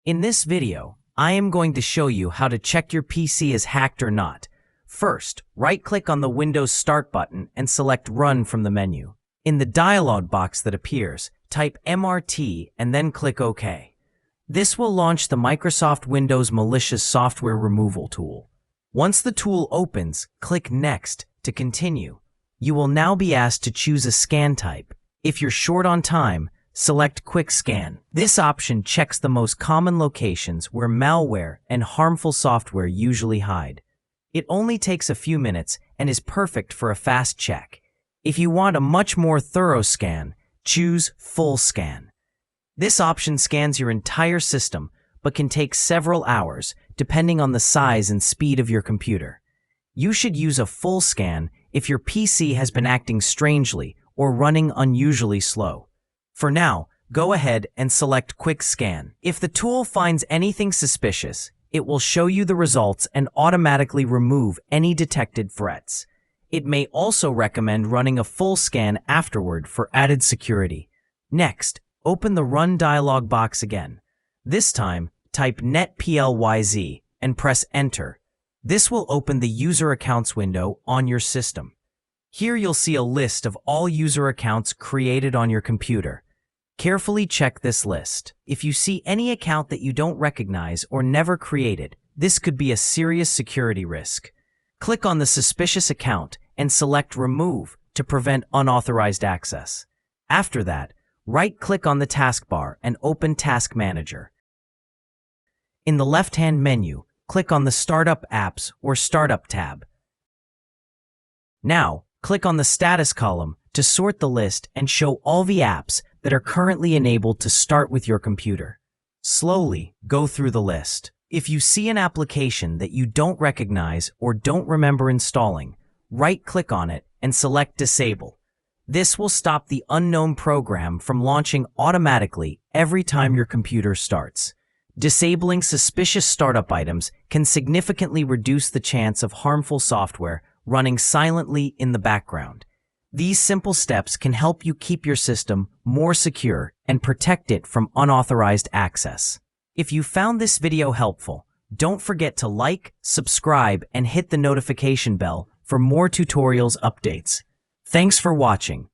In this video, I am going to show you how to check your PC is hacked or not. First, right-click on the Windows Start button and select Run from the menu. In the dialog box that appears, type MRT and then click OK. This will launch the Microsoft Windows Malicious Software Removal tool. Once the tool opens, click Next to continue. You will now be asked to choose a scan type. If you're short on time, select Quick Scan. This option checks the most common locations where malware and harmful software usually hide. It only takes a few minutes and is perfect for a fast check. If you want a much more thorough scan, choose Full Scan. This option scans your entire system, but can take several hours, depending on the size and speed of your computer. You should use a full scan if your PC has been acting strangely or running unusually slow. For now, go ahead and select Quick Scan. If the tool finds anything suspicious, it will show you the results and automatically remove any detected threats. It may also recommend running a full scan afterward for added security. Next, open the Run dialog box again. This time, type netplyz and press Enter. This will open the User Accounts window on your system. Here you'll see a list of all user accounts created on your computer. Carefully check this list. If you see any account that you don't recognize or never created, this could be a serious security risk. Click on the suspicious account and select Remove to prevent unauthorized access. After that, right-click on the taskbar and open Task Manager. In the left-hand menu, click on the Startup Apps or Startup tab. Now, click on the Status column to sort the list and show all the apps that are currently enabled to start with your computer. Slowly go through the list. If you see an application that you don't recognize or don't remember installing, right-click on it and select Disable. This will stop the unknown program from launching automatically every time your computer starts. Disabling suspicious startup items can significantly reduce the chance of harmful software running silently in the background. These simple steps can help you keep your system more secure and protect it from unauthorized access. If you found this video helpful, don't forget to like, subscribe, and hit the notification bell for more tutorials updates. Thanks for watching.